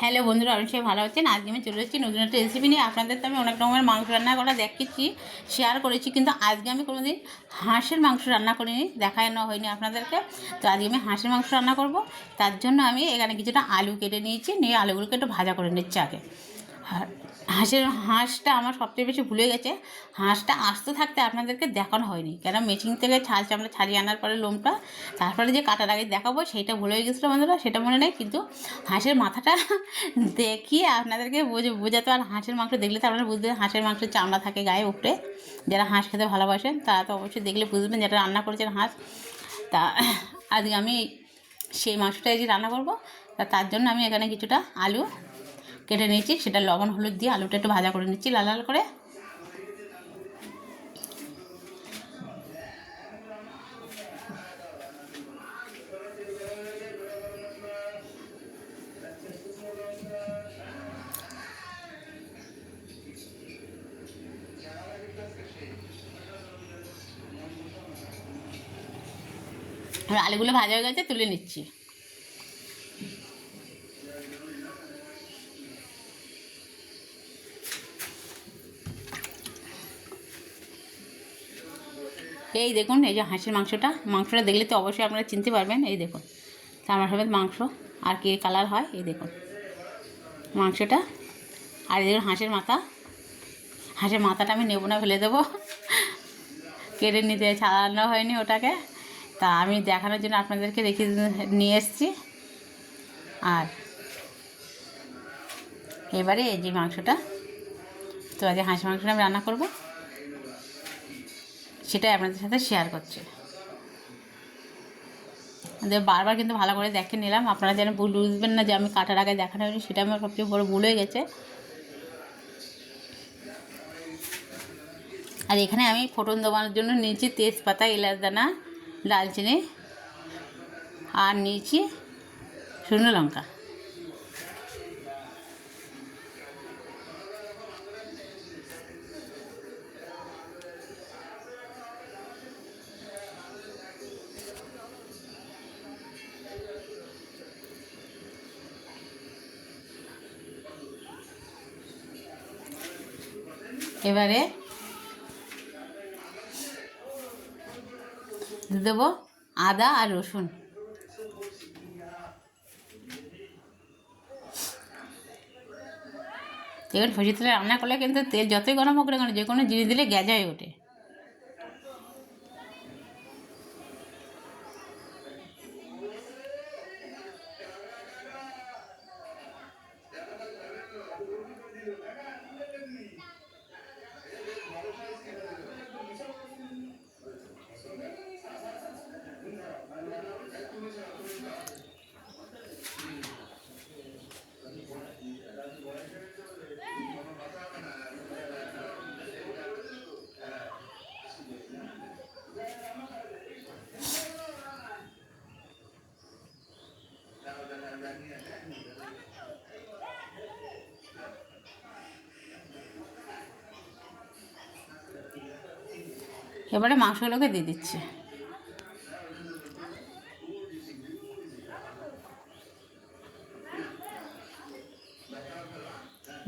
Hello বন্ধুরা, অনেক সবাই ভালো আছেন। আজকে আমি চলে এসেছি নতুন একটা রেসিপি নিয়ে। আপনাদের তো আমি অনেক রকমের মাংস রান্না করা দেখিয়েছি, শেয়ার করেছি, কিন্তু আজকে আমি কোনোদিন হাঁসের মাংস রান্না করিনি, দেখানো হয়নি আপনাদেরকে। তো আজকে আমি হাঁসের মাংস রান্না করব। তার জন্য আমি এখানে কিছুটা আলু কেটে নিয়েছি, নিয়ে আলুগুলোকে একটু ভাজা করে নিচ্ছি আগে। আর হাঁসটা আমার সবচেয়ে বেশি ভুলে গেছে, হাঁসটা আস্ত থাকতে আপনাদেরকে দেখানো হয়নি, কেন মেশিন থেকে চামড়া ছাড়িয়ে আনার পরে লোমটা তারপরে যে কাটার আগে দেখাবো সেইটা ভুলে গেছিলো বন্ধুরা, সেটা মনে নেই। কিন্তু হাঁসের মাথাটা দেখিয়ে আপনাদেরকে বোঝাতে, আর হাঁসের মাংস দেখলে তো আপনারা বুঝবেন হাঁসের মাংসের চামড়া থাকে গায়ে উপরে। যারা হাঁস খেতে ভালোবাসেন তারা তো অবশ্যই দেখলে বুঝবেন যেটা রান্না করেছেন হাঁস। তা আজকে আমি সেই মাংসটাই যে রান্না করব। তার জন্য আমি এখানে কিছুটা আলু কেটে নিয়েছি, সেটা লবণ হলুদ দিয়ে আলুটা একটু ভাজা করে নিচ্ছি লাল লাল করে। আলুগুলো ভাজা হয়ে গেছে, তুলে নিচ্ছি। এই দেখুন, এই যে হাঁসের মাংসটা দেখলে তো অবশ্যই আপনারা চিনতে পারবেন। এই দেখুন চামড়া সমেত মাংস, আর কি কালার হয়। এই দেখুন মাংসটা, আর এই দেখুন হাঁসের মাথাটা আমি নেবো না, ফেলে দেবো, কেটে নিতে ছাড়ানো হয়নি ওটাকে। তা আমি দেখানোর জন্য আপনাদেরকে রেখে নিয়ে এসেছি। আর এবারে এই যে মাংসটা, তো আজকে হাঁসের মাংসটা আমি রান্না করবো, সেটাই আপনাদের সাথে শেয়ার করছি। বারবার কিন্তু ভালো করে দেখে নিলাম, আপনারা যেন বুঝবেন না যে আমি কাটার আগে দেখানো হয়নি, সেটা আমার সবচেয়ে বড় ভুল হয়ে গেছে। আর এখানে আমি ফোড়ন দেওয়ার জন্য নিয়েছি তেজপাতা, এলাচ দানা, দালচিনি, আর নিয়েছি শুকনো লঙ্কা। এবারে দেবো আদা আর রসুন। এবার সরষের তেলে রান্না করলে কিন্তু তেল যতই গরম হোক না কেন, যে কোনো জিনিস দিলে গ্যাস হয়ে ওঠে। এবারে মাংসগুলোকে দিয়ে দিচ্ছি।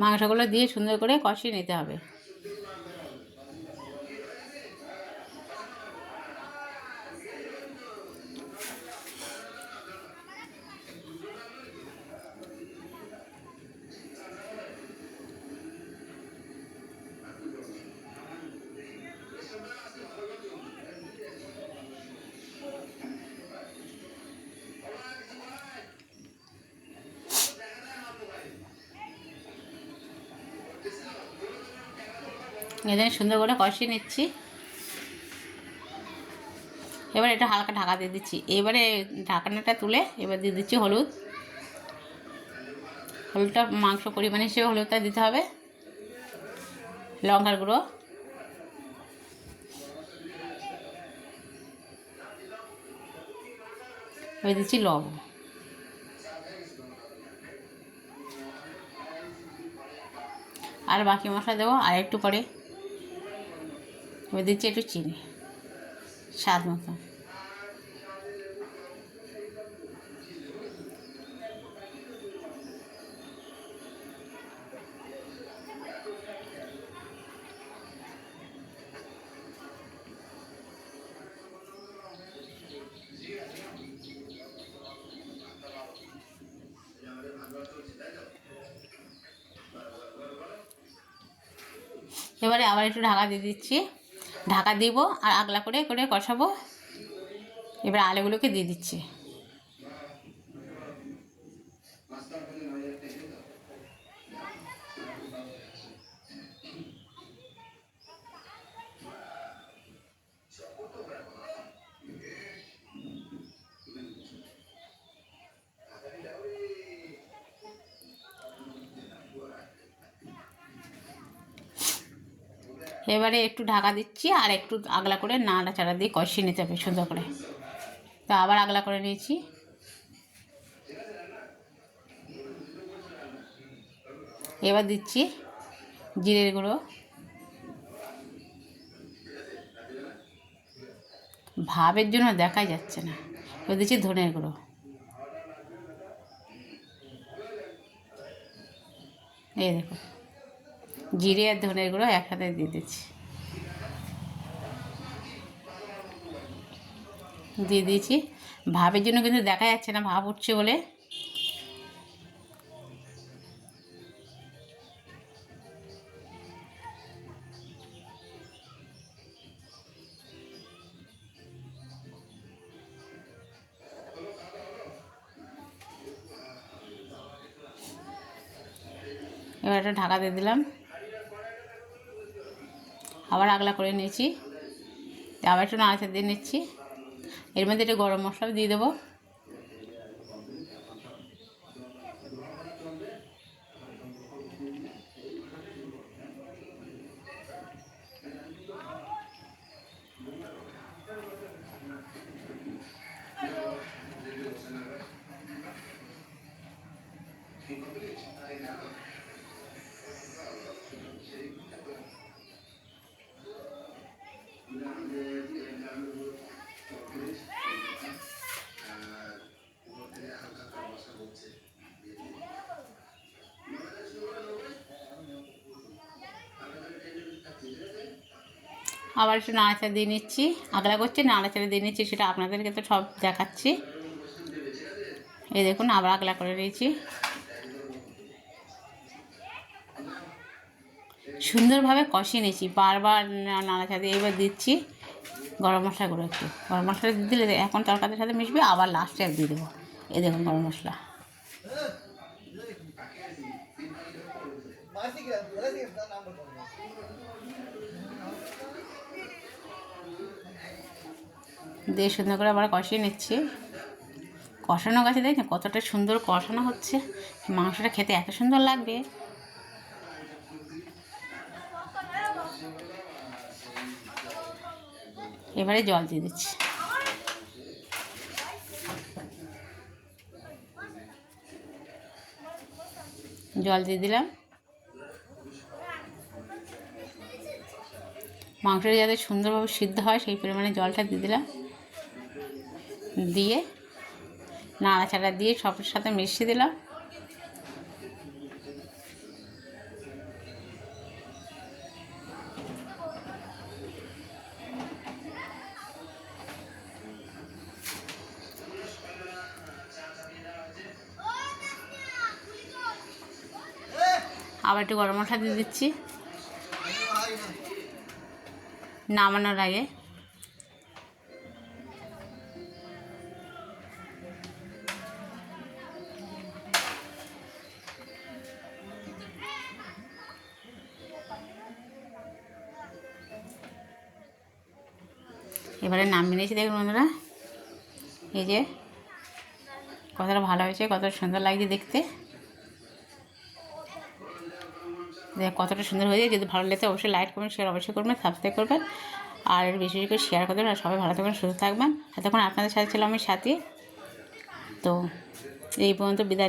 মাংসগুলো দিয়ে সুন্দর করে কষিয়ে নিতে হবে। এদের সুন্দর করে কষিয়ে নিচ্ছি। এবার এটা হালকা ঢাকা দিয়ে দিচ্ছি। এবারে ঢাকনাটা তুলে এবার দিয়ে দিচ্ছি হলুদটা মাংস পরিমাণ হিসেবে হলুদটা দিতে হবে, লঙ্কার গুঁড়ো, এবার দিচ্ছি লবণ, আর বাকি মশলা দেবো আর একটু পরে। এবার দিচ্ছি একটু চিনি স্বাদ মতো। এবারে আবার একটু ঢাকা দিয়ে দিচ্ছি, ঢাকা দিব আর আগলা করে করে কষাবো। এবার আলুগুলোকে দিয়ে দিচ্ছি। এবারে একটু ঢাকা দিচ্ছি আর একটু আগলা করে নাড়াচাড়া দিয়ে কষিয়ে নিতে হবে সুন্দর করে। তো আবার আগলা করে নিয়েছি। এবার দিচ্ছি জিরের গুঁড়ো, ভাবের জন্য দেখাই যাচ্ছে না। এবার দিচ্ছি ধনের গুঁড়ো, এই দেখো জিরে আর ধনের গুঁড়ো একসাথে দিয়ে দিচ্ছি, দিয়ে দিয়েছি। ভাবের জন্য কিন্তু দেখা যাচ্ছে না, ভাব উঠছে বলে। এবার একটা ঢাকা দিয়ে দিলাম, আবার আগলা করে নিয়েছি। আবার একটু নাড়াচাড়া দিয়ে নিচ্ছি। এর মধ্যে একটু গরম মশলা দিয়ে দেবো। আবার একটু নাড়াচাড়া দিয়ে নিচ্ছি, আগলা করছি নাড়াচাড়া দিয়ে নিচ্ছি, সেটা আপনাদেরকে তো সব দেখাচ্ছি। এই দেখুন আবার আগলা করে নিয়েছি, সুন্দরভাবে কষিয়ে নিয়েছি, বারবার নাড়াচাড়া দিয়ে। এবার দিচ্ছি গরম মশলা গুঁড়ো, একটু গরম মশলা দিয়ে দিলে এখন তরকারির সাথে মিশবে। আবার লাস্টে আর দিয়ে দেবো, এই দেখুন গরম মশলা। দিয়ে সুন্দর করে আবার কষিয়ে নিচ্ছি। কষানো গাছে দেখছেন কতটা সুন্দর কষানো হচ্ছে, মাংসটা খেতে এত সুন্দর লাগবে। এবারে জল দিয়ে দিচ্ছি, জল দিয়ে দিলাম। মাংসটা যাতে সুন্দরভাবে সিদ্ধ হয় সেই পরিমাণে জলটা দিয়ে দিলাম। দিয়ে নাড়াচাড়া দিয়ে সবের সাথে মিশিয়ে দিলাম। আবার একটু গরম মশলা দিয়ে দিচ্ছি নামানোর আগে। এবারে নামিয়ে নিয়েছি, দেখুন বন্ধুরা, এই যে কতটা ভালো হয়েছে, কতটা সুন্দর লাগছে দেখতে। কতটা সুন্দর হয়ে যায়। যদি ভালো লাগে অবশ্যই লাইক কমেন্ট শেয়ার অবশ্যই করবেন, সাবস্ক্রাইব করবেন আর বেশি বেশি করে শেয়ার করবেন। আর সবাই ভালো থাকবেন, সুস্থ থাকবেন। এতক্ষণ আপনাদের সাথে ছিলাম আমি সাথী। তো এই পর্যন্ত বিদায়।